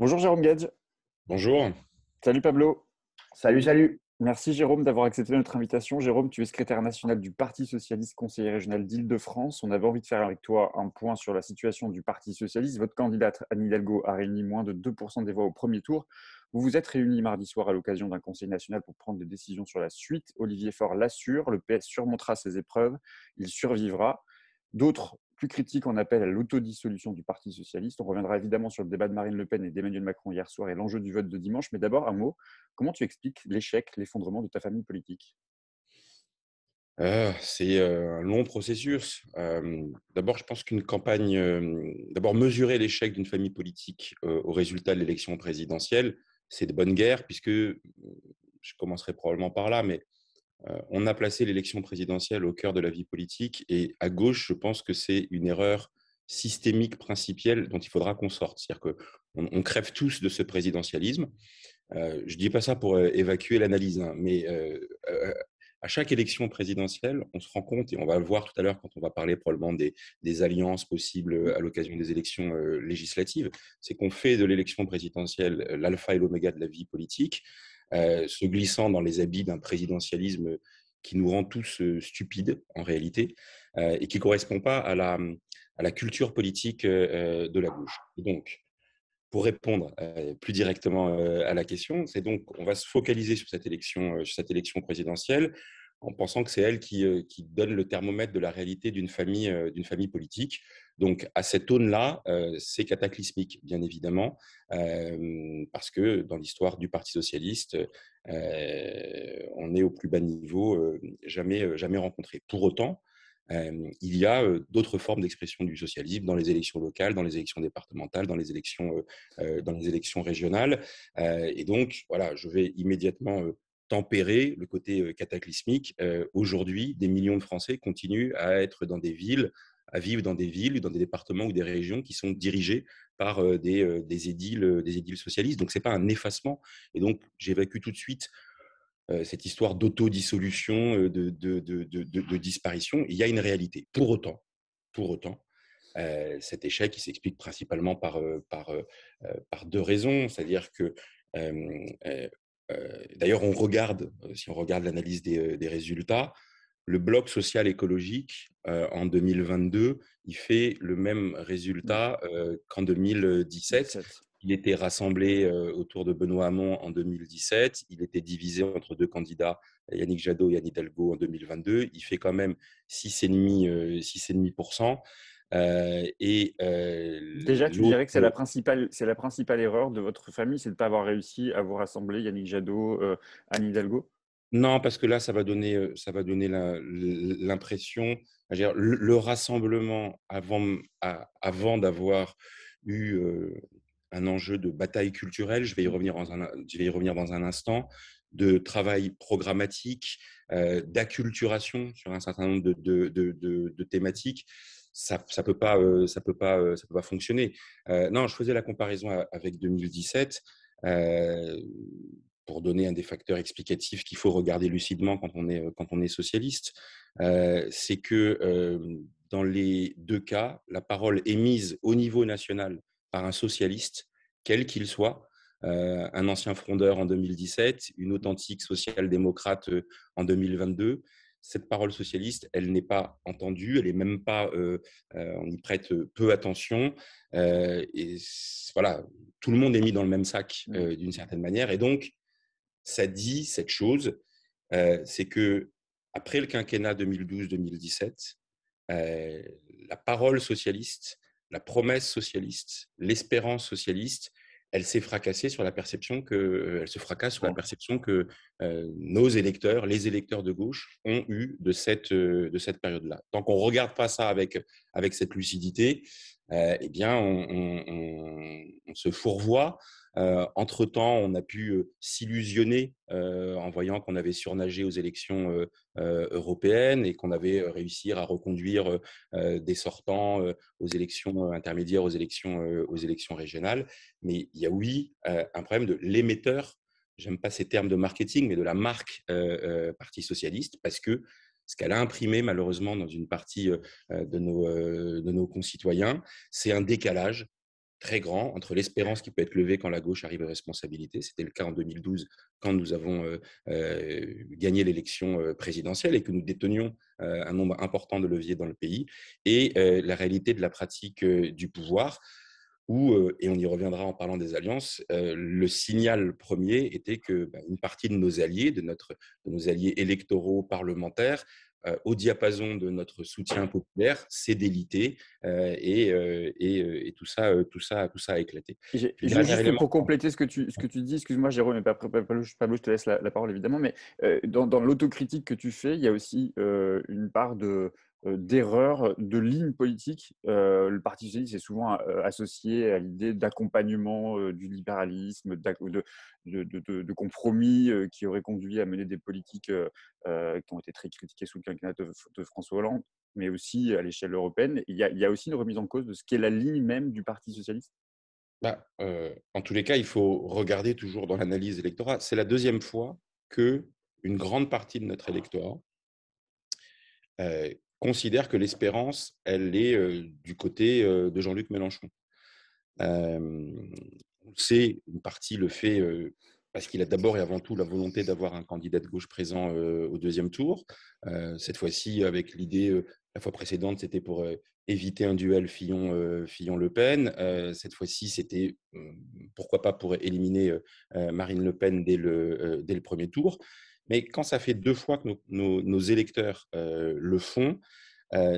Bonjour Jérôme Gage. Bonjour. Salut Pablo. Salut, salut. Merci Jérôme d'avoir accepté notre invitation. Jérôme, tu es secrétaire national du Parti socialiste conseiller régional d'Île-de-France. On avait envie de faire avec toi un point sur la situation du Parti socialiste. Votre candidate Anne Hidalgo a réuni moins de 2% des voix au premier tour. Vous vous êtes réunis mardi soir à l'occasion d'un conseil national pour prendre des décisions sur la suite. Olivier Faure l'assure, le PS surmontera ses épreuves, il survivra. D'autres, plus critiques, en appellent à l'autodissolution du Parti socialiste. On reviendra évidemment sur le débat de Marine Le Pen et d'Emmanuel Macron hier soir et l'enjeu du vote de dimanche. Mais d'abord, un mot. Comment tu expliques l'échec, l'effondrement de ta famille politique? C'est un long processus. D'abord, je pense qu'une campagne, d'abord mesurer l'échec d'une famille politique au résultat de l'élection présidentielle, c'est de bonne guerre, puisque je commencerai probablement par là, mais on a placé l'élection présidentielle au cœur de la vie politique, et à gauche, je pense que c'est une erreur systémique principielle dont il faudra qu'on sorte. C'est-à-dire qu'on crève tous de ce présidentialisme. Je ne dis pas ça pour évacuer l'analyse, hein, mais à chaque élection présidentielle, on se rend compte, et on va le voir tout à l'heure quand on va parler probablement des alliances possibles à l'occasion des élections législatives, c'est qu'on fait de l'élection présidentielle l'alpha et l'oméga de la vie politique, se glissant dans les habits d'un présidentialisme qui nous rend tous stupides en réalité, et qui ne correspond pas à la culture politique de la gauche. Et donc, pour répondre plus directement à la question, c'est donc on va se focaliser sur cette élection présidentielle en pensant que c'est elle qui donne le thermomètre de la réalité d'une famille politique. Donc à cette aune-là, c'est cataclysmique, bien évidemment, parce que dans l'histoire du Parti socialiste, on est au plus bas niveau jamais rencontré. Pour autant, il y a d'autres formes d'expression du socialisme dans les élections locales, dans les élections départementales, dans les élections régionales. Et donc, voilà, je vais immédiatement tempérer le côté cataclysmique. Aujourd'hui, des millions de Français continuent à être dans des villes, à vivre dans des villes, dans des départements ou des régions qui sont dirigées par des édiles socialistes. Donc, ce n'est pas un effacement. Et donc, j'évacue tout de suite cette histoire d'autodissolution, de disparition. Il y a une réalité. Pour autant, cet échec, il s'explique principalement par deux raisons. C'est-à-dire que, d'ailleurs, si on regarde l'analyse des résultats, le bloc social écologique, en 2022, il fait le même résultat qu'en 2017. 17. Il était rassemblé autour de Benoît Hamon en 2017. Il était divisé entre deux candidats, Yannick Jadot et Anne Hidalgo en 2022. Il fait quand même 6,5%. Déjà, tu dirais que L'autre, c'est la principale erreur de votre famille, c'est de ne pas avoir réussi à vous rassembler Yannick Jadot, Anne Hidalgo? non, parce que là, ça va donner l'impression, le rassemblement avant d'avoir eu un enjeu de bataille culturelle, je vais y revenir dans un instant, de travail programmatique, d'acculturation sur un certain nombre de thématiques. Ça peut pas, ça peut pas fonctionner. Non, je faisais la comparaison avec 2017. Euh, pour donner un des facteurs explicatifs qu'il faut regarder lucidement quand on est socialiste, c'est que dans les deux cas, la parole est mise au niveau national par un socialiste, quel qu'il soit, un ancien frondeur en 2017, une authentique social-démocrate en 2022. Cette parole socialiste, elle n'est pas entendue, elle est même pas, on y prête peu attention, et voilà, tout le monde est mis dans le même sac d'une certaine manière, et donc ça dit cette chose, c'est que après le quinquennat 2012-2017, euh, la parole socialiste, la promesse socialiste, l'espérance socialiste, elle s'est fracassée sur la perception elle se fracasse sur la perception que nos électeurs, les électeurs de gauche, ont eu de cette période-là. Tant qu'on ne regarde pas ça avec cette lucidité, eh bien, on se fourvoie. Entre-temps, on a pu s'illusionner en voyant qu'on avait surnagé aux élections européennes et qu'on avait réussi à reconduire des sortants aux élections intermédiaires, aux élections régionales. Mais il y a, oui, un problème de l'émetteur, j'aime pas ces termes de marketing, mais de la marque Parti socialiste, parce que ce qu'elle a imprimé malheureusement dans une partie de nos concitoyens, c'est un décalage très grand entre l'espérance qui peut être levée quand la gauche arrive aux responsabilités. C'était le cas en 2012 quand nous avons gagné l'élection présidentielle et que nous détenions un nombre important de leviers dans le pays, et la réalité de la pratique du pouvoir où, et on y reviendra en parlant des alliances, le signal premier était que une partie de nos alliés, de nos alliés électoraux, parlementaires, au diapason de notre soutien populaire, s'est délité, et tout ça a éclaté. Puis le dernier Juste élément. pour compléter ce que tu dis, excuse-moi Jérôme, et Pablo, je te laisse la parole évidemment, mais dans l'autocritique que tu fais, il y a aussi une part d'erreur de ligne politique. Le Parti socialiste est souvent associé à l'idée d'accompagnement du libéralisme, de compromis qui auraient conduit à mener des politiques qui ont été très critiquées sous le quinquennat de François Hollande, mais aussi à l'échelle européenne. Il y a aussi une remise en cause de ce qu'est la ligne même du Parti socialiste. En tous les cas, il faut regarder toujours dans l'analyse électorale. C'est la deuxième fois que une grande partie de notre électorat considère que l'espérance, elle est du côté de Jean-Luc Mélenchon. On sait, une partie le fait parce qu'il a d'abord et avant tout la volonté d'avoir un candidat de gauche présent au deuxième tour. Cette fois-ci, avec l'idée, la fois précédente, c'était pour éviter un duel Fillon-Le Pen. Cette fois-ci, c'était pourquoi pas pour éliminer Marine Le Pen dès le premier tour. Mais quand ça fait 2 fois que nos électeurs le font,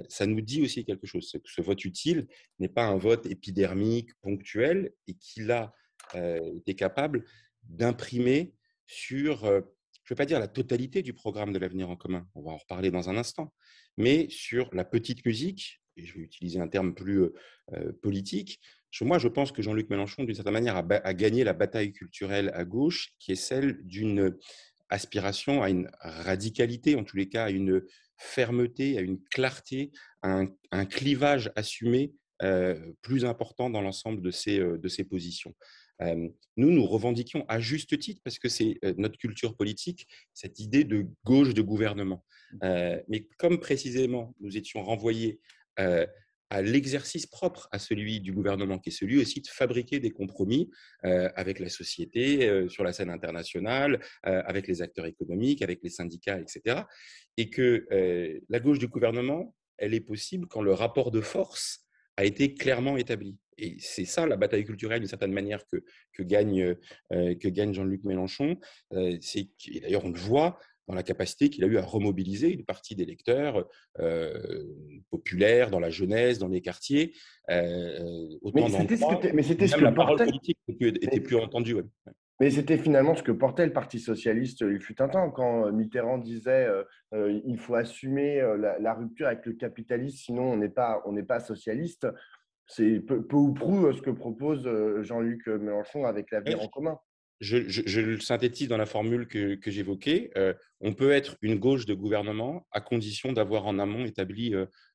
ça nous dit aussi quelque chose. C'est que ce vote utile n'est pas un vote épidermique, ponctuel, et qu'il a été capable d'imprimer sur, je ne vais pas dire la totalité du programme de l'avenir en commun, on va en reparler dans un instant, mais sur la petite musique, et je vais utiliser un terme plus politique. Moi, je pense que Jean-Luc Mélenchon, d'une certaine manière, a gagné la bataille culturelle à gauche, qui est celle d'une aspiration à une radicalité, en tous les cas à une fermeté, à une clarté, à un clivage assumé plus important dans l'ensemble de ces positions. Nous revendiquions à juste titre, parce que c'est notre culture politique, cette idée de gauche de gouvernement. Mais comme précisément nous étions renvoyés à l'exercice propre à celui du gouvernement, qui est celui aussi de fabriquer des compromis avec la société, sur la scène internationale, avec les acteurs économiques, avec les syndicats, etc. Et que la gauche du gouvernement, elle est possible quand le rapport de force a été clairement établi. Et c'est ça la bataille culturelle, d'une certaine manière, que gagne Jean-Luc Mélenchon. Et d'ailleurs, on le voit dans la capacité qu'il a eu à remobiliser une partie des lecteurs populaires, dans la jeunesse, dans les quartiers, autant d'endroits où Mais c'était ce même que la parole portait. politique était plus entendue. Ouais. Mais c'était finalement ce que portait le Parti socialiste. Il fut un temps quand Mitterrand disait il faut assumer la rupture avec le capitalisme, sinon on n'est pas socialiste. C'est peu ou prou ce que propose Jean-Luc Mélenchon avec l'avenir en commun. Je le synthétise dans la formule que j'évoquais. On peut être une gauche de gouvernement à condition d'avoir en amont établi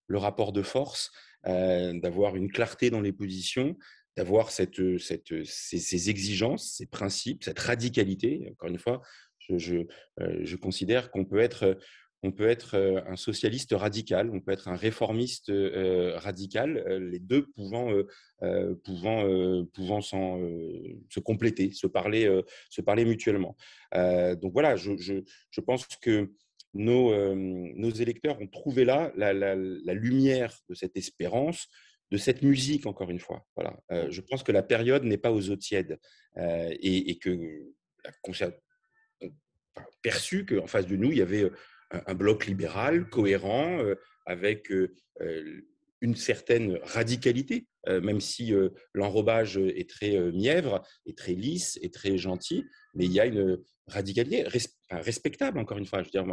le rapport de force, d'avoir une clarté dans les positions, d'avoir ces exigences, ces principes, cette radicalité. Encore une fois, je considère on peut être un socialiste radical, on peut être un réformiste radical, les deux pouvant se compléter, se parler mutuellement. Donc voilà, je pense que nos électeurs ont trouvé là la lumière de cette espérance, de cette musique, encore une fois. Voilà. Je pense que la période n'est pas aux eaux tièdes et que la perçu qu'en face de nous, il y avait un bloc libéral cohérent avec une certaine radicalité, même si l'enrobage est très mièvre, est très lisse, est très gentil, mais il y a une radicalité respectable, encore une fois. Je veux dire,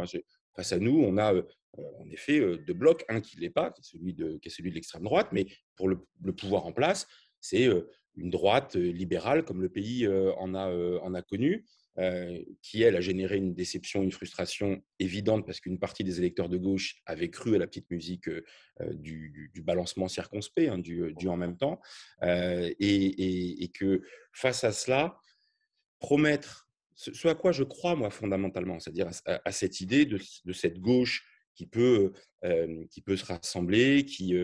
face à nous, on a en effet deux blocs, un qui ne l'est pas, qui est celui de l'extrême droite, mais pour le pouvoir en place, c'est une droite libérale comme le pays en a connu, qui, elle, a généré une déception, une frustration évidente parce qu'une partie des électeurs de gauche avaient cru à la petite musique du balancement circonspect, hein, du en même temps, et que face à cela, promettre ce à quoi je crois, moi, fondamentalement, c'est-à-dire à cette idée de cette gauche qui peut se rassembler, qui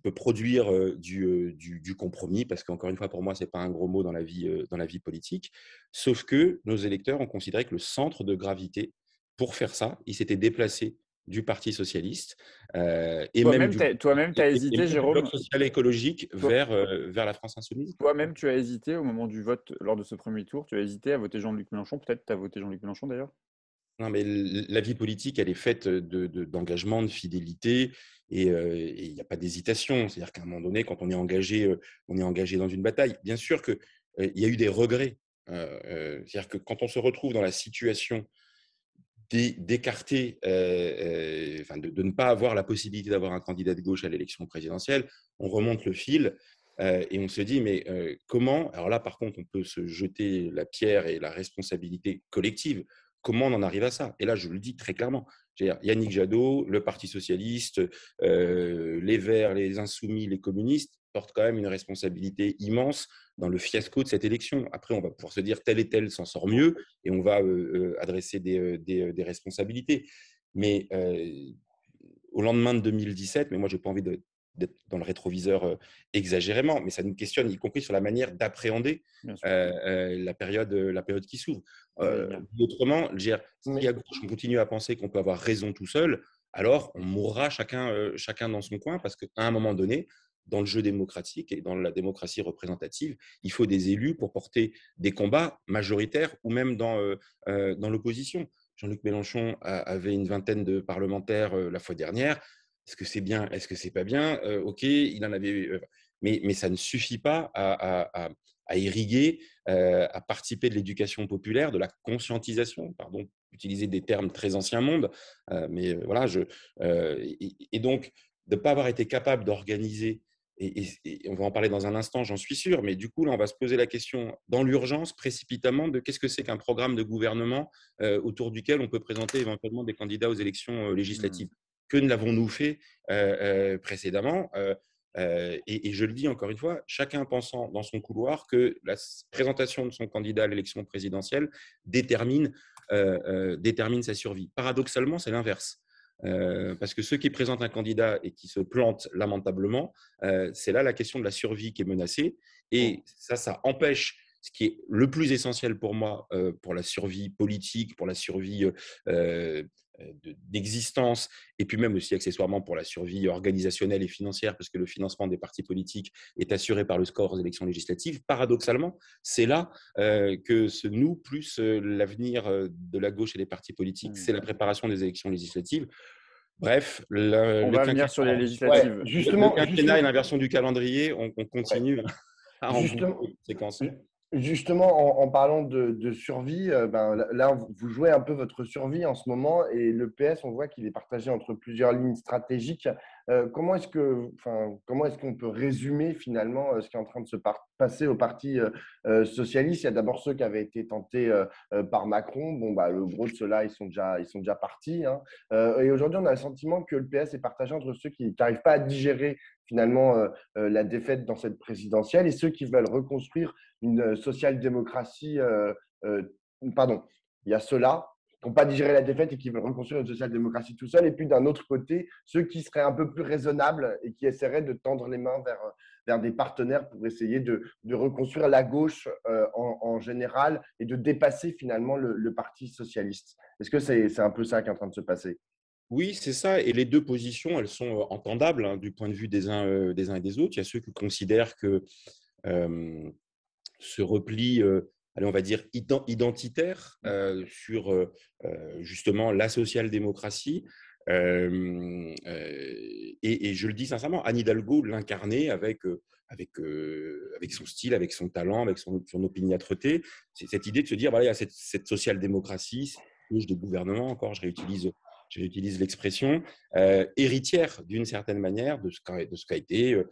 peut produire du compromis, parce qu'encore une fois, pour moi, ce n'est pas un gros mot dans la vie politique. Sauf que nos électeurs ont considéré que le centre de gravité, pour faire ça, il s'était déplacé du Parti socialiste et même Toi-même, tu as et hésité, même du Bloc Jérôme. social et écologique Toi- vers la France insoumise. Toi-même, tu as hésité au moment du vote lors de ce premier tour. Tu as hésité à voter Jean-Luc Mélenchon. Peut-être tu as voté Jean-Luc Mélenchon d'ailleurs. Non, mais la vie politique, elle est faite d'engagement, de fidélité, et il n'y a pas d'hésitation. C'est-à-dire qu'à un moment donné, quand on est engagé dans une bataille. Bien sûr qu'il y a eu des regrets. C'est-à-dire que quand on se retrouve dans la situation d'écarter, enfin de ne pas avoir la possibilité d'avoir un candidat de gauche à l'élection présidentielle, on remonte le fil et on se dit, mais comment, alors là par contre on peut se jeter la pierre et la responsabilité collective, comment on en arrive à ça? Et là je le dis très clairement, Yannick Jadot, le Parti socialiste, les Verts, les Insoumis, les communistes portent quand même une responsabilité immense dans le fiasco de cette élection. Après, on va pouvoir se dire tel et tel s'en sort mieux et on va adresser des responsabilités. Mais au lendemain de 2017, mais moi, je n'ai pas envie d'être dans le rétroviseur exagérément, mais ça nous questionne, y compris sur la manière d'appréhender la période qui s'ouvre. Autrement, si à gauche, on continue à penser qu'on peut avoir raison tout seul, alors on mourra chacun dans son coin, parce qu'à un moment donné, dans le jeu démocratique et dans la démocratie représentative, il faut des élus pour porter des combats majoritaires ou même dans l'opposition. Jean-Luc Mélenchon avait une vingtaine de parlementaires la fois dernière. Est-ce que c'est bien? Est-ce que c'est pas bien? Ok, il en avait. Mais ça ne suffit pas à irriguer, à participer de l'éducation populaire, de la conscientisation, pardon, utiliser des termes très ancien monde. Mais voilà, et donc, de ne pas avoir été capable d'organiser, et on va en parler dans un instant, j'en suis sûr, mais du coup, là, on va se poser la question dans l'urgence, précipitamment, de qu'est-ce que c'est qu'un programme de gouvernement autour duquel on peut présenter éventuellement des candidats aux élections législatives. Que ne l'avons-nous fait précédemment et je le dis encore une fois, chacun pensant dans son couloir que la présentation de son candidat à l'élection présidentielle détermine sa survie. Paradoxalement, c'est l'inverse. Parce que ceux qui présentent un candidat et qui se plantent lamentablement, c'est là la question de la survie qui est menacée. Et ça empêche ce qui est le plus essentiel pour moi, pour la survie politique, pour la survie d'existence, et puis même aussi accessoirement pour la survie organisationnelle et financière, parce que le financement des partis politiques est assuré par le score aux élections législatives. Paradoxalement, c'est là que se noue plus l'avenir de la gauche et des partis politiques, c'est la préparation des élections législatives. Bref, on va venir sur les législatives. Le quinquennat et l'inversion du calendrier, on continue à en boucler Justement, les séquences. Justement, en parlant de survie, là, vous jouez un peu votre survie en ce moment et le PS, on voit qu'il est partagé entre plusieurs lignes stratégiques. Comment est-ce qu'on peut résumer finalement ce qui est en train de se passer au Parti socialiste? Il y a d'abord ceux qui avaient été tentés par Macron. Bon, le gros de ceux-là, ils sont déjà partis, hein. Et aujourd'hui, on a le sentiment que le PS est partagé entre ceux qui n'arrivent pas à digérer finalement la défaite dans cette présidentielle et ceux qui veulent reconstruire une social-démocratie. Pardon, il y a ceux-là qui n'ont pas digéré la défaite et qui veulent reconstruire une social-démocratie tout seul. Et puis d'un autre côté, ceux qui seraient un peu plus raisonnables et qui essaieraient de tendre les mains vers des partenaires pour essayer de reconstruire la gauche en général et de dépasser finalement le Parti socialiste. Est-ce que c'est un peu ça qui est en train de se passer? Oui, c'est ça. Et les deux positions, elles sont entendables hein, du point de vue des uns et des autres. Il y a ceux qui considèrent que ce repli, allez, on va dire, identitaire sur justement la social-démocratie. Et je le dis sincèrement, Anne Hidalgo l'incarnait avec son style, avec son talent, avec son opiniâtreté. C'est cette idée de se dire, voilà, il y a cette social-démocratie, de gouvernement, encore, je réutilise l'expression, héritière d'une certaine manière de ce qu'a été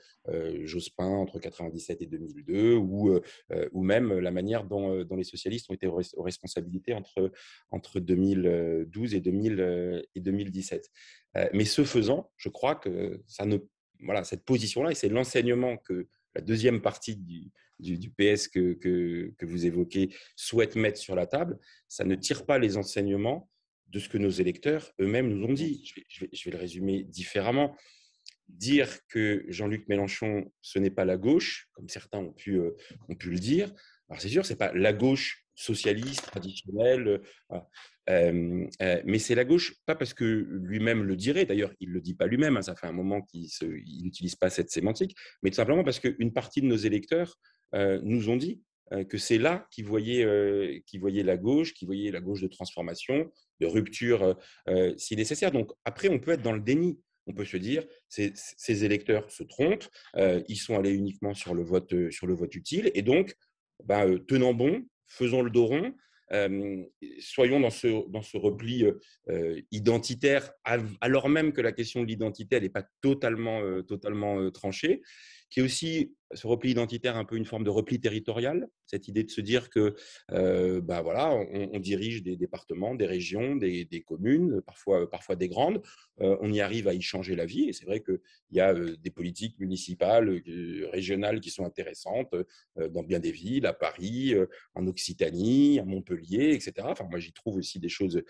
Jospin entre 1997 et 2002, ou même la manière dont les socialistes ont été aux responsabilités entre 2012 et 2017. Mais ce faisant, je crois que cette position-là, et c'est l'enseignement que la deuxième partie du PS que vous évoquez souhaite mettre sur la table, ça ne tire pas les enseignements de ce que nos électeurs eux-mêmes nous ont dit. Je vais le résumer différemment. Dire que Jean-Luc Mélenchon, ce n'est pas la gauche, comme certains ont pu le dire. Alors, c'est sûr, ce n'est pas la gauche socialiste, traditionnelle, voilà. Mais c'est la gauche, pas parce que lui-même le dirait, d'ailleurs, il ne le dit pas lui-même, hein, ça fait un moment qu'il n'utilise pas cette sémantique, mais tout simplement parce qu'une partie de nos électeurs nous ont dit que c'est là qu'ils voyaient la gauche de transformation, de rupture si nécessaire. Donc, après, on peut être dans le déni. On peut se dire, ces électeurs se trompent, ils sont allés uniquement sur le vote utile, et donc, tenons bon, faisons le dos rond, soyons dans ce repli identitaire, alors même que la question de l'identité, n'est pas totalement tranchée, qui est aussi ce repli identitaire un peu une forme de repli territorial, cette idée de se dire que voilà, on dirige des départements, des régions, des communes, parfois des grandes, on y arrive à y changer la vie, et c'est vrai qu'il y a des politiques municipales, régionales qui sont intéressantes dans bien des villes, à Paris, en Occitanie, à Montpellier, etc. Enfin, moi, j'y trouve aussi des choses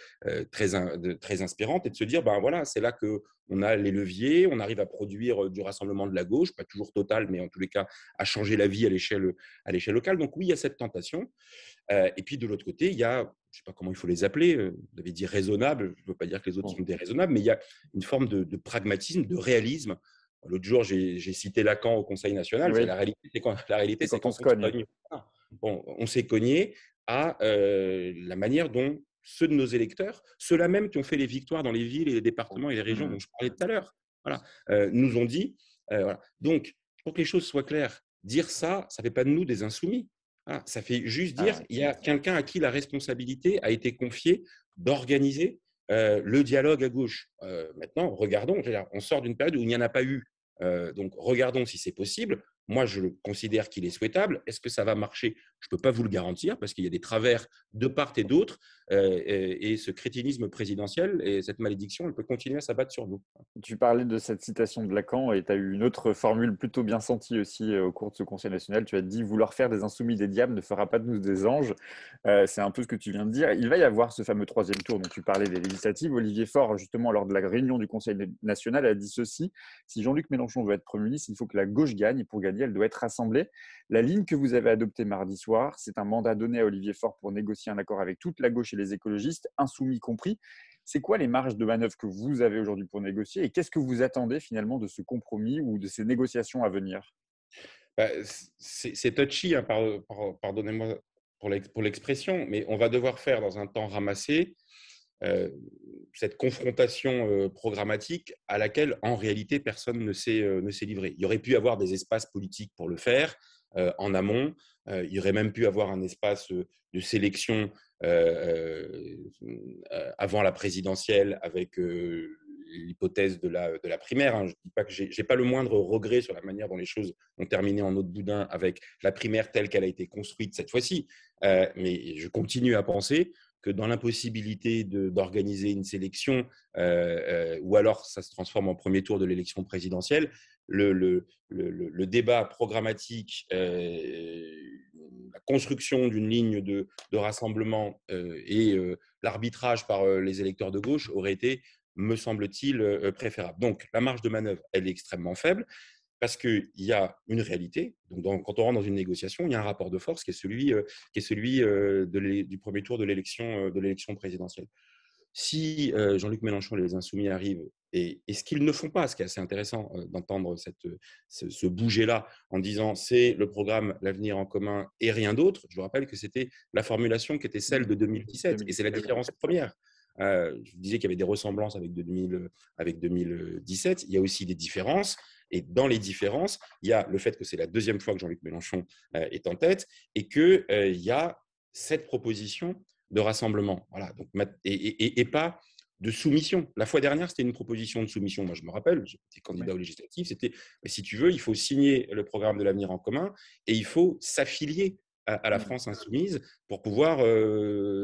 très inspirantes, et de se dire, voilà, c'est là qu'on a les leviers, on arrive à produire du rassemblement de la gauche, pas toujours total, mais en tous les cas, à changer la vie à l'échelle locale. Donc oui, il y a cette tentation. Et puis de l'autre côté, il y a, je ne sais pas comment il faut les appeler, vous avez dit raisonnable, je ne veux pas dire que les autres sont déraisonnables, mais il y a une forme de pragmatisme, de réalisme. L'autre jour, j'ai cité Lacan au Conseil national. Oui. La réalité, c'est quand on se cogne. Bon, on s'est cogné à la manière dont ceux de nos électeurs, ceux-là même qui ont fait les victoires dans les villes et les départements et les régions dont je parlais tout à l'heure, voilà, nous ont dit. Voilà. Donc, pour que les choses soient claires, dire ça ne fait pas de nous des insoumis. Ah, ça fait juste dire qu'il y a quelqu'un à qui la responsabilité a été confiée d'organiser le dialogue à gauche. Maintenant, regardons, on sort d'une période où il n'y en a pas eu. Donc, regardons si c'est possible. Moi, je considère qu'il est souhaitable. Est-ce que ça va marcher? Je ne peux pas vous le garantir parce qu'il y a des travers de part et d'autre. Et ce crétinisme présidentiel et cette malédiction, elle peut continuer à s'abattre sur nous. Tu parlais de cette citation de Lacan et tu as eu une autre formule plutôt bien sentie aussi au cours de ce Conseil national. Tu as dit « Vouloir faire des insoumis des diables ne fera pas de nous des anges ». C'est un peu ce que tu viens de dire. Il va y avoir ce fameux troisième tour dont tu parlais des législatives. Olivier Faure, justement, lors de la réunion du Conseil national, a dit ceci: « Si Jean-Luc Mélenchon veut être Premier ministre, il faut que la gauche gagne. Et pour gagner, elle doit être rassemblée. » La ligne que vous avez adoptée mardi soir, c'est un mandat donné à Olivier Faure pour négocier un accord avec toute la gauche et les écologistes, insoumis compris. C'est quoi les marges de manœuvre que vous avez aujourd'hui pour négocier et qu'est-ce que vous attendez finalement de ce compromis ou de ces négociations à venir? C'est touchy, hein, pardonnez-moi pour l'expression, mais on va devoir faire dans un temps ramassé cette confrontation programmatique à laquelle, en réalité, personne ne s'est livré. Il y aurait pu y avoir des espaces politiques pour le faire en amont. Il y aurait même pu avoir un espace de sélection avant la présidentielle avec l'hypothèse de la primaire. Hein. Je ne dis pas que je n'ai pas le moindre regret sur la manière dont les choses ont terminé en eau de boudin avec la primaire telle qu'elle a été construite cette fois-ci. Mais je continue à penser que dans l'impossibilité d'organiser une sélection, ou alors ça se transforme en premier tour de l'élection présidentielle, le débat programmatique, la construction d'une ligne de rassemblement et l'arbitrage par les électeurs de gauche aurait été, me semble-t-il, préférable. Donc, la marge de manœuvre, elle est extrêmement faible parce qu'il y a une réalité. Donc, quand on rentre dans une négociation, il y a un rapport de force qui est celui du premier tour de l'élection présidentielle. Si Jean-Luc Mélenchon et les Insoumis arrivent, et ce qu'ils ne font pas, ce qui est assez intéressant d'entendre ce bouger-là en disant c'est le programme L'Avenir en commun et rien d'autre, je vous rappelle que c'était la formulation qui était celle de 2017, et c'est la différence première. Je vous disais qu'il y avait des ressemblances avec 2017, il y a aussi des différences. Et dans les différences, il y a le fait que c'est la deuxième fois que Jean-Luc Mélenchon est en tête et qu'il y a cette proposition de rassemblement. Voilà. Donc, et pas de soumission. La fois dernière, c'était une proposition de soumission. Moi, je me rappelle, j'étais candidat aux législatives, c'était, si tu veux, il faut signer le programme de l'Avenir en commun et il faut s'affilier à la France insoumise pour pouvoir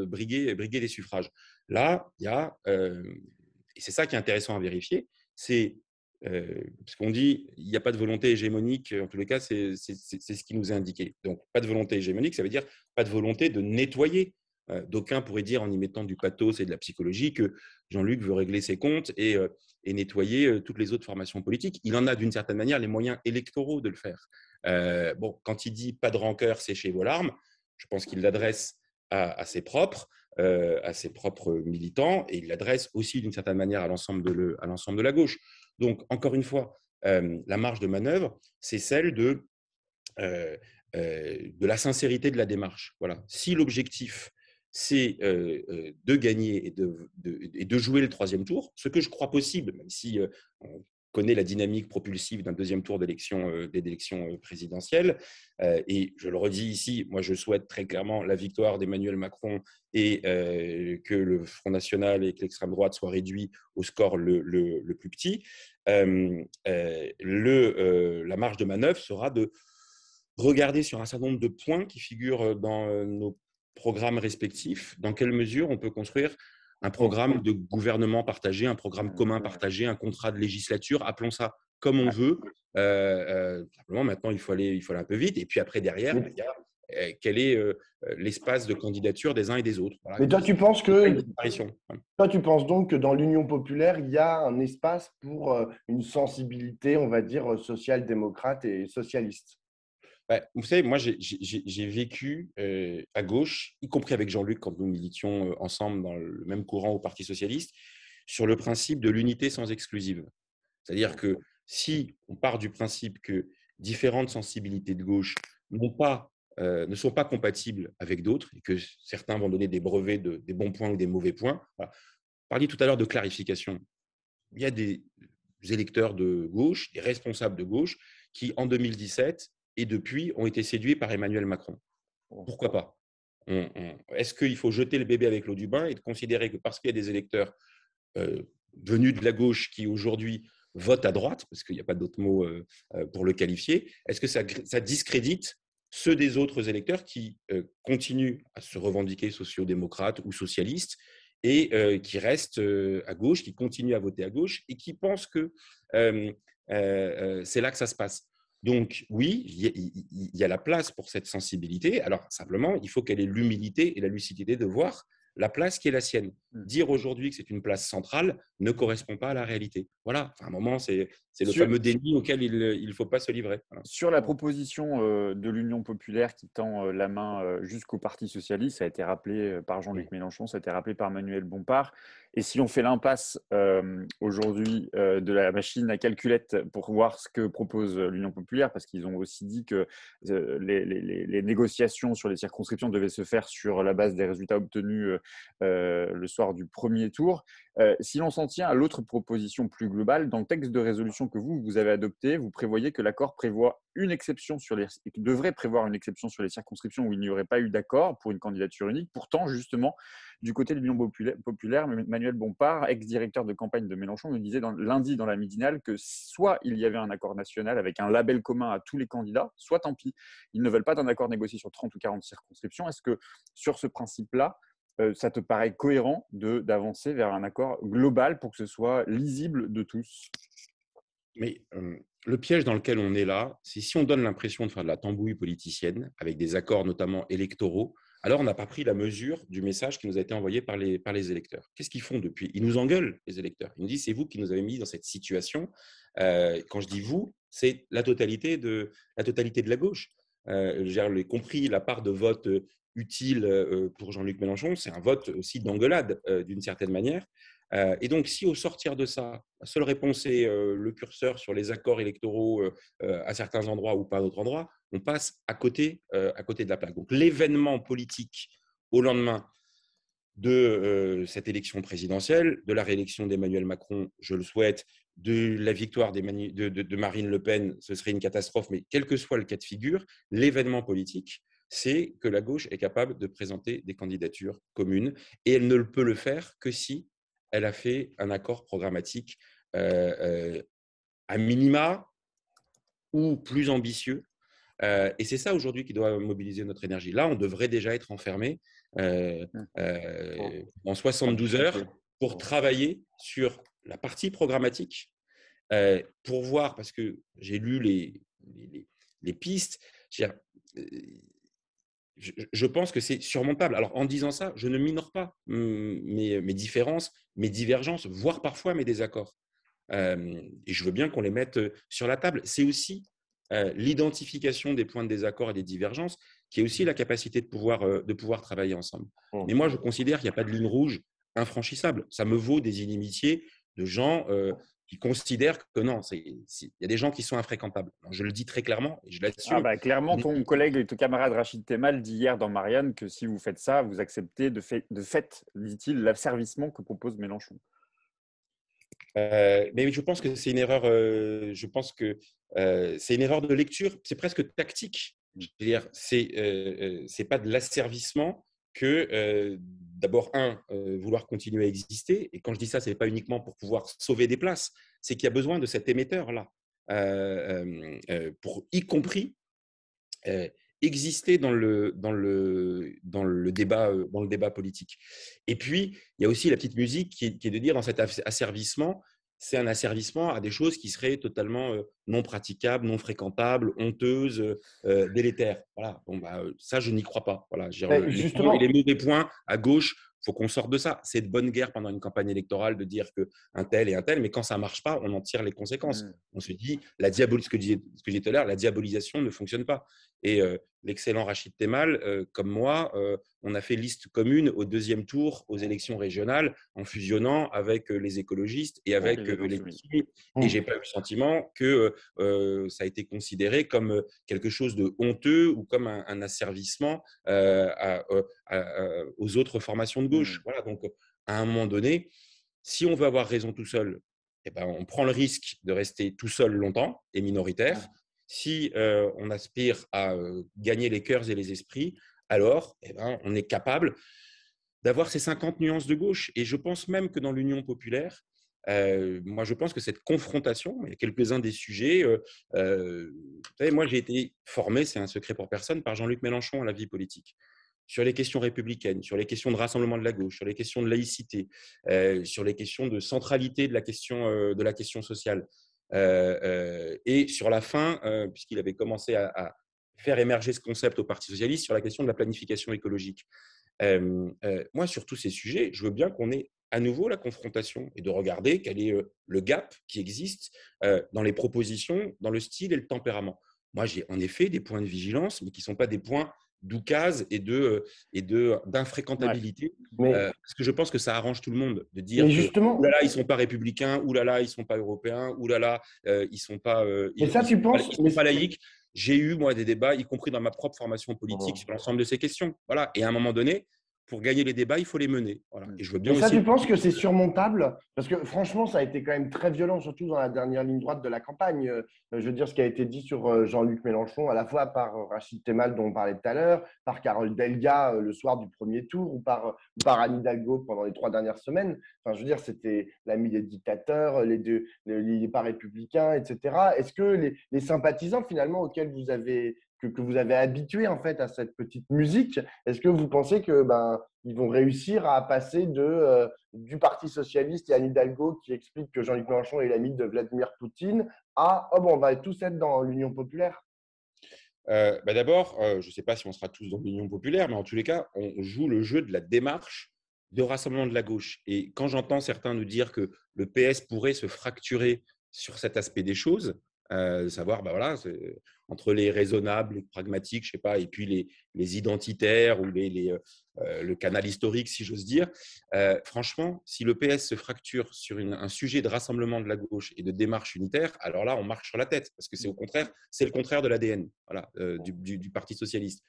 briguer des suffrages. Là, il y a, et c'est ça qui est intéressant à vérifier, c'est parce qu'on dit il n'y a pas de volonté hégémonique, en tous les cas, c'est ce qui nous est indiqué. Donc, pas de volonté hégémonique, ça veut dire pas de volonté de nettoyer D'aucuns pourraient dire, en y mettant du pathos et de la psychologie, que Jean-Luc veut régler ses comptes et nettoyer toutes les autres formations politiques. Il en a d'une certaine manière les moyens électoraux de le faire. Quand il dit « pas de rancœur, séchez vos larmes », je pense qu'il l'adresse à ses propres militants, et il l'adresse aussi d'une certaine manière à l'ensemble de la gauche. Donc, encore une fois, la marge de manœuvre, c'est celle de la sincérité de la démarche. Voilà. Si l'objectif, c'est de gagner et de jouer le troisième tour, ce que je crois possible, même si on connaît la dynamique propulsive d'un deuxième tour d'élection présidentielle. Et je le redis ici, moi je souhaite très clairement la victoire d'Emmanuel Macron et que le Front National et que l'extrême droite soient réduits au score le plus petit. La marge de manœuvre sera de regarder sur un certain nombre de points qui figurent dans nos programmes respectifs, dans quelle mesure on peut construire un programme de gouvernement partagé, un programme commun partagé, un contrat de législature, appelons ça comme on veut. Simplement, maintenant, il faut aller un peu vite. Et puis après, derrière, il y a quel est l'espace de candidature des uns et des autres. Voilà. Mais toi, tu penses donc que dans l'Union populaire, il y a un espace pour une sensibilité, on va dire, social-démocrate et socialiste? Vous savez, moi, j'ai vécu à gauche, y compris avec Jean-Luc, quand nous militions ensemble dans le même courant au Parti socialiste, sur le principe de l'unité sans exclusive. C'est-à-dire que si on part du principe que différentes sensibilités de gauche ne sont pas compatibles avec d'autres, et que certains vont donner des brevets des bons points ou des mauvais points, voilà. Vous parliez tout à l'heure de clarification. Il y a des électeurs de gauche, des responsables de gauche, qui, en 2017 et depuis, ont été séduits par Emmanuel Macron. Pourquoi pas? Est-ce qu'il faut jeter le bébé avec l'eau du bain et de considérer que parce qu'il y a des électeurs venus de la gauche qui, aujourd'hui, votent à droite, parce qu'il n'y a pas d'autre mot pour le qualifier, est-ce que ça discrédite ceux des autres électeurs qui continuent à se revendiquer sociaux-démocrates ou socialistes et qui restent à gauche, qui continuent à voter à gauche et qui pensent que c'est là que ça se passe? Donc oui, il y a la place pour cette sensibilité. Alors simplement, il faut qu'elle ait l'humilité et la lucidité de voir la place qui est la sienne. Dire aujourd'hui que c'est une place centrale ne correspond pas à la réalité. Voilà, enfin, à un moment, c'est le fameux déni auquel il ne faut pas se livrer. Voilà. Sur la proposition de l'Union populaire qui tend la main jusqu'au Parti socialiste, ça a été rappelé par Jean-Luc Mélenchon, ça a été rappelé par Manuel Bompard. Et si on fait l'impasse aujourd'hui de la machine à calculette pour voir ce que propose l'Union populaire, parce qu'ils ont aussi dit que les négociations sur les circonscriptions devaient se faire sur la base des résultats obtenus le soir du premier tour. Si l'on s'en tient à l'autre proposition plus globale, dans le texte de résolution que vous avez adopté, vous prévoyez que l'accord devrait prévoir une exception sur les circonscriptions où il n'y aurait pas eu d'accord pour une candidature unique. Pourtant, justement, du côté de l'Union populaire, Manuel Bompard, ex-directeur de campagne de Mélenchon, nous disait lundi dans la midinale que soit il y avait un accord national avec un label commun à tous les candidats, soit tant pis. Ils ne veulent pas d'un accord négocié sur 30 ou 40 circonscriptions. Est-ce que sur ce principe-là, ça te paraît cohérent d'avancer vers un accord global pour que ce soit lisible de tous? Mais le piège dans lequel on est là, c'est si on donne l'impression de faire de la tambouille politicienne, avec des accords notamment électoraux, alors on n'a pas pris la mesure du message qui nous a été envoyé par les électeurs. Qu'est-ce qu'ils font depuis? Ils nous engueulent, les électeurs. Ils nous disent, c'est vous qui nous avez mis dans cette situation. Quand je dis vous, c'est la totalité de la gauche. J'ai compris la part de vote utile pour Jean-Luc Mélenchon, c'est un vote aussi d'engueulade d'une certaine manière. Et donc, si au sortir de ça, la seule réponse est le curseur sur les accords électoraux à certains endroits ou pas à d'autres endroits, on passe à côté de la plaque. Donc, l'événement politique au lendemain de cette élection présidentielle, de la réélection d'Emmanuel Macron, je le souhaite, de la victoire de Marine Le Pen, ce serait une catastrophe, mais quel que soit le cas de figure, l'événement politique, c'est que la gauche est capable de présenter des candidatures communes et elle ne peut le faire que si elle a fait un accord programmatique à minima ou plus ambitieux. Et c'est ça aujourd'hui qui doit mobiliser notre énergie. Là, on devrait déjà être enfermé en 72 heures pour travailler sur la partie programmatique, pour voir, parce que j'ai lu les pistes, je pense que c'est surmontable. Alors, en disant ça, je ne minore pas mes différences, mes divergences, voire parfois mes désaccords. Et je veux bien qu'on les mette sur la table. C'est aussi l'identification des points de désaccord et des divergences qui est aussi la capacité de pouvoir travailler ensemble. Mais moi, je considère qu'il n'y a pas de ligne rouge infranchissable. Ça me vaut des inimitiés de gens qui considèrent que non, il y a des gens qui sont infréquentables. Je le dis très clairement et je Ah l'assume. bah, clairement, ton collègue et ton camarade Rachid Temal dit hier dans Marianne que si vous faites ça, vous acceptez de fait, dit-il, l'asservissement que propose Mélenchon. Mais je pense que c'est une erreur. Je pense que c'est une erreur de lecture. C'est presque tactique. Je veux dire, c'est pas de l'asservissement que d'abord vouloir continuer à exister. Et quand je dis ça, c'est pas uniquement pour pouvoir sauver des places. C'est qu'il y a besoin de cet émetteur là pour y compris exister dans le débat politique. Et puis, il y a aussi la petite musique qui est de dire dans cet asservissement, c'est un asservissement à des choses qui seraient totalement non praticables, non fréquentables, honteuses, délétères. Voilà. Bon, ça, je n'y crois pas. Voilà. Les Justement, mauvais points à gauche, il faut qu'on sorte de ça. C'est de bonne guerre pendant une campagne électorale de dire qu'un tel et un tel, mais quand ça ne marche pas, on en tire les conséquences. On se dit, ce que je disais tout à l'heure, la diabolisation ne fonctionne pas. Et l'excellent Rachid Temal, comme moi, on a fait liste commune au deuxième tour aux élections régionales en fusionnant avec les écologistes et avec les Insoumis. Et je n'ai pas eu le sentiment que ça a été considéré comme quelque chose de honteux ou comme un asservissement aux autres formations de gauche. Voilà, donc, à un moment donné, si on veut avoir raison tout seul, eh ben, on prend le risque de rester tout seul longtemps et minoritaire. Si on aspire à gagner les cœurs et les esprits, alors eh ben, on est capable d'avoir ces 50 nuances de gauche. Et je pense même que dans l'Union populaire, moi, je pense que cette confrontation, il y a quelques-uns des sujets. Vous savez, moi, j'ai été formé, c'est un secret pour personne, par Jean-Luc Mélenchon à la vie politique. Sur les questions républicaines, sur les questions de rassemblement de la gauche, sur les questions de laïcité, sur les questions de centralité de la question sociale. Et sur la fin, puisqu'il avait commencé à faire émerger ce concept au Parti socialiste, sur la question de la planification écologique. Moi, sur tous ces sujets, je veux bien qu'on ait à nouveau la confrontation et de regarder quel est le gap qui existe dans les propositions, dans le style et le tempérament. Moi, j'ai en effet des points de vigilance, mais qui ne sont pas des points d'oukase et d'infréquentabilité. Parce que je pense que ça arrange tout le monde de dire que oulala, ils ne sont pas républicains, oulala, ils ne sont pas européens, oulala, ils ne sont pas, pas laïcs. J'ai eu, moi, des débats, y compris dans ma propre formation politique, sur l'ensemble de ces questions. Voilà. Et à un moment donné, pour gagner les débats, il faut les mener. Voilà. Et je veux bien ça, aussi... tu penses que c'est surmontable? Parce que franchement, ça a été quand même très violent, surtout dans la dernière ligne droite de la campagne. Je veux dire, ce qui a été dit sur Jean-Luc Mélenchon, à la fois par Rachid Temal, dont on parlait tout à l'heure, par Carole Delga le soir du premier tour, ou par Anne Hidalgo pendant les 3 dernières semaines. Enfin, je veux dire, c'était l'ami des dictateurs, les pas républicains, etc. Est-ce que les sympathisants, finalement, auxquels vous avez que vous avez habitué en fait à cette petite musique, est-ce que vous pensez que ils vont réussir à passer du Parti socialiste et Anne Hidalgo qui explique que Jean-Luc Mélenchon est l'ami de Vladimir Poutine à on va tous être dans l'Union populaire? D'abord, je ne sais pas si on sera tous dans l'Union populaire, mais en tous les cas, on joue le jeu de la démarche de rassemblement de la gauche. Et quand j'entends certains nous dire que le PS pourrait se fracturer sur cet aspect des choses, savoir, voilà, entre les raisonnables, les pragmatiques, je sais pas, et puis les identitaires ou le canal historique, si j'ose dire. Franchement, si le PS se fracture sur un sujet de rassemblement de la gauche et de démarche unitaire, alors là, on marche sur la tête, parce que c'est le contraire de l'ADN voilà, du Parti socialiste.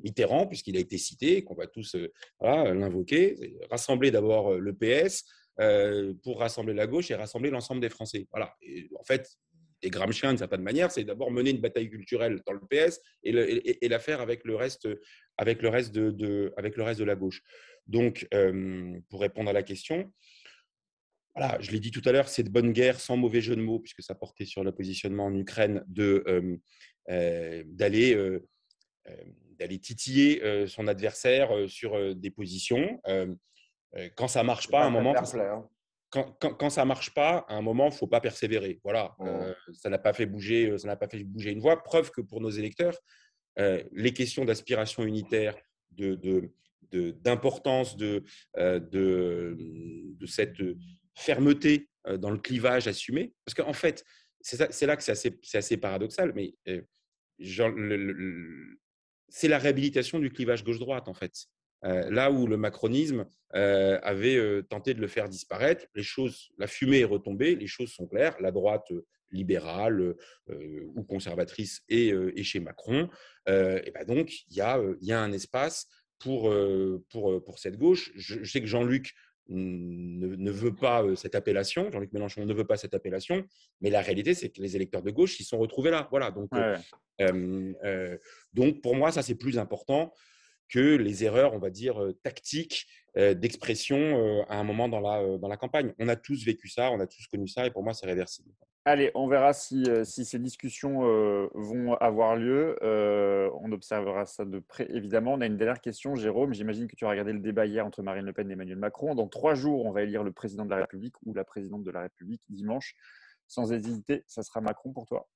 Mitterrand, puisqu'il a été cité, qu'on va tous l'invoquer, rassembler d'abord le PS pour rassembler la gauche et rassembler l'ensemble des Français. Voilà. Et en fait, et Gramscien, d'une certaine manière, c'est d'abord mener une bataille culturelle dans le PS et la faire avec le reste de la gauche. Donc, pour répondre à la question, voilà, je l'ai dit tout à l'heure, c'est de bonne guerre, sans mauvais jeu de mots, puisque ça portait sur le positionnement en Ukraine, d'aller titiller son adversaire sur des positions. Quand ça ne marche pas, à un moment, quand ça marche pas, à un moment, il ne faut pas persévérer. Voilà, ça n'a pas fait bouger une voix. Preuve que pour nos électeurs, les questions d'aspiration unitaire, d'importance de cette fermeté dans le clivage assumé. Parce qu'en fait, c'est là que c'est assez paradoxal, mais genre, c'est la réhabilitation du clivage gauche-droite, en fait. Là où le macronisme avait tenté de le faire disparaître, la fumée est retombée, les choses sont claires. La droite libérale ou conservatrice est chez Macron. Et ben donc, il y a un espace pour cette gauche. Je sais que Jean-Luc ne veut pas cette appellation, Jean-Luc Mélenchon ne veut pas cette appellation, mais la réalité, c'est que les électeurs de gauche s'y sont retrouvés là. Voilà, donc pour moi, ça, c'est plus important que les erreurs, on va dire, tactiques d'expression à un moment dans la campagne. On a tous vécu ça, on a tous connu ça, et pour moi, c'est réversible. Allez, on verra si ces discussions vont avoir lieu. On observera ça de près, évidemment. On a une dernière question, Jérôme. J'imagine que tu as regardé le débat hier entre Marine Le Pen et Emmanuel Macron. Dans 3 jours, on va élire le président de la République ou la présidente de la République dimanche. Sans hésiter, ça sera Macron pour toi?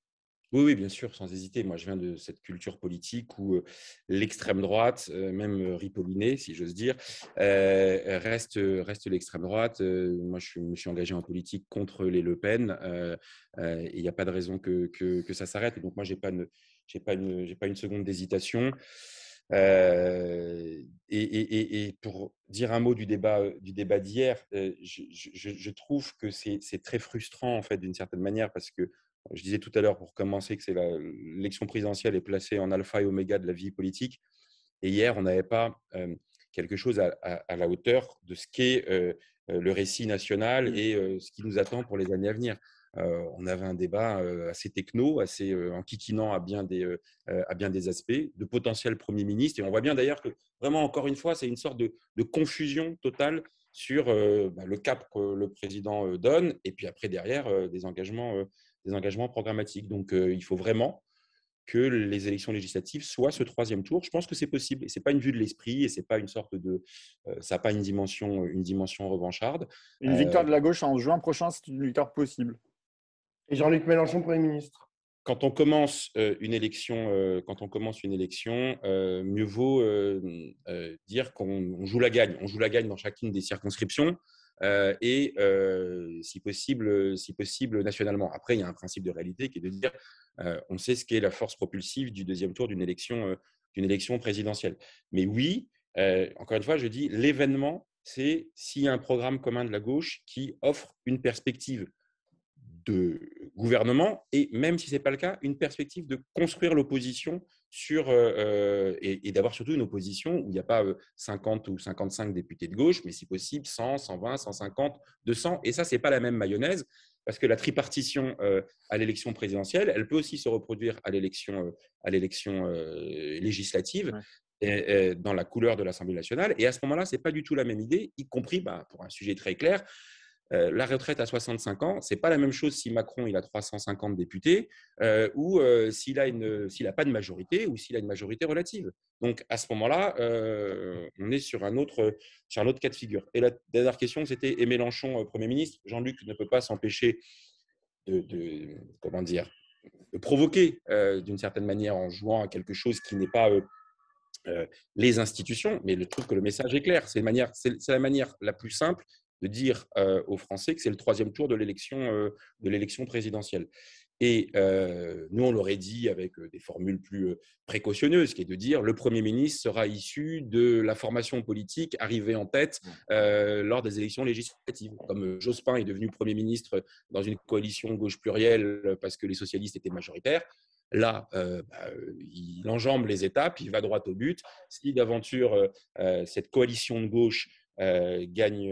Oui, bien sûr, sans hésiter. Moi, je viens de cette culture politique où l'extrême droite, même ripollinée, si j'ose dire, reste l'extrême droite. Moi, je me suis engagé en politique contre les Le Pen et il n'y a pas de raison que ça s'arrête. Donc, moi, j'ai pas une seconde d'hésitation. Et pour dire un mot du débat d'hier, je trouve que c'est très frustrant, en fait, d'une certaine manière, parce que je disais tout à l'heure, pour commencer, que l'élection présidentielle est placée en alpha et oméga de la vie politique. Et hier, on n'avait pas quelque chose à la hauteur de ce qu'est le récit national et ce qui nous attend pour les années à venir. On avait un débat assez techno, assez enquiquinant à bien des aspects, de potentiel Premier ministre. Et on voit bien d'ailleurs que, vraiment, encore une fois, c'est une sorte de confusion totale sur le cap que le président donne, et puis après, derrière, des engagements programmatiques. Donc, il faut vraiment que les élections législatives soient ce 3e tour. Je pense que c'est possible. Et ce n'est pas une vue de l'esprit et c'est pas une sorte ça n'a pas une dimension revancharde. Une victoire de la gauche en juin prochain, c'est une victoire possible. Et Jean-Luc Mélenchon, Premier ministre. Quand on commence une élection, mieux vaut dire qu'on joue la gagne. On joue la gagne dans chacune des circonscriptions et si possible nationalement. Après, il y a un principe de réalité qui est de dire on sait ce qu'est la force propulsive du 2e tour d'une élection présidentielle. Mais oui, encore une fois, je dis l'événement, c'est s'il y a un programme commun de la gauche qui offre une perspective de gouvernement et, même si ce n'est pas le cas, une perspective de construire l'opposition et d'avoir surtout une opposition où il n'y a pas 50 ou 55 députés de gauche, mais si possible 100, 120, 150, 200. Et ça, ce n'est pas la même mayonnaise, parce que la tripartition à l'élection présidentielle, elle peut aussi se reproduire à l'élection législative. Ouais. Dans la couleur de l'Assemblée nationale. Et à ce moment-là, ce n'est pas du tout la même idée, y compris pour un sujet très clair. La retraite à 65 ans, ce n'est pas la même chose si Macron il a 350 députés ou s'il n'a pas de majorité ou s'il a une majorité relative. Donc, à ce moment-là, on est sur un autre cas de figure. Et la dernière question, c'était et Mélenchon, Premier ministre. Jean-Luc ne peut pas s'empêcher de provoquer d'une certaine manière en jouant à quelque chose qui n'est pas les institutions, mais je trouve que le message est clair. C'est la manière la plus simple de dire aux Français que c'est le 3e tour de l'élection présidentielle. Et nous, on l'aurait dit avec des formules plus précautionneuses, qui est de dire le Premier ministre sera issu de la formation politique arrivée en tête lors des élections législatives. Comme Jospin est devenu Premier ministre dans une coalition gauche plurielle parce que les socialistes étaient majoritaires, là, il enjambe les étapes, il va droit au but. Si d'aventure cette coalition de gauche gagne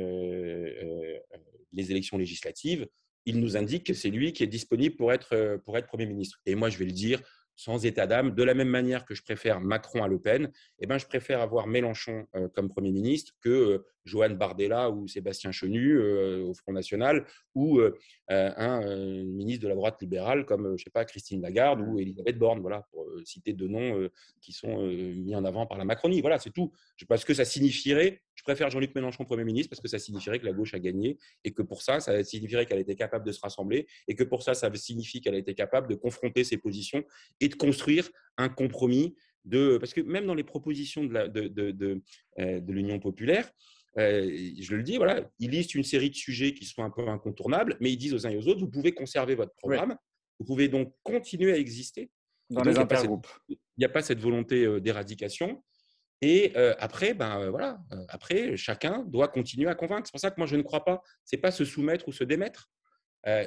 les élections législatives, il nous indique que c'est lui qui est disponible pour être Premier ministre. Et moi, je vais le dire sans état d'âme, de la même manière que je préfère Macron à Le Pen, je préfère avoir Mélenchon comme Premier ministre que Joanne Bardella ou Sébastien Chenu au Front National ou un ministre de la droite libérale comme, je sais pas, Christine Lagarde ou Elisabeth Borne, voilà, pour citer 2 noms qui sont mis en avant par la Macronie. Voilà, c'est tout. Parce que ça signifierait, je préfère Jean-Luc Mélenchon Premier ministre parce que ça signifierait que la gauche a gagné et que pour ça signifierait qu'elle était capable de se rassembler et que pour ça signifie qu'elle a été capable de confronter ses positions et de construire un compromis parce que même dans les propositions de l'Union populaire, je le dis, voilà, ils listent une série de sujets qui sont un peu incontournables, mais ils disent aux uns et aux autres, vous pouvez conserver votre Oui, programme, vous pouvez donc continuer à exister. Et dans donc, les intergroupes. il n'y a pas cette volonté d'éradication. Et après, voilà, après, chacun doit continuer à convaincre. C'est pour ça que moi, je ne crois pas. Ce n'est pas se soumettre ou se démettre.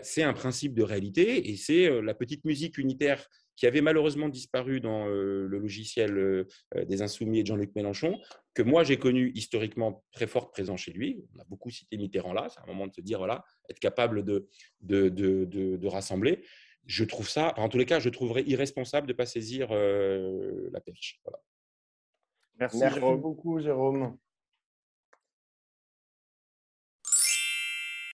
C'est un principe de réalité et c'est la petite musique unitaire qui avait malheureusement disparu dans le logiciel des Insoumis et de Jean-Luc Mélenchon, que moi j'ai connu historiquement très fort présent chez lui. On a beaucoup cité Mitterrand là, c'est un moment de se dire, voilà, être capable de rassembler. Je trouve ça, en tous les cas, je trouverais irresponsable de ne pas saisir la perche. Voilà. Merci Merci Jérôme. beaucoup, Jérôme.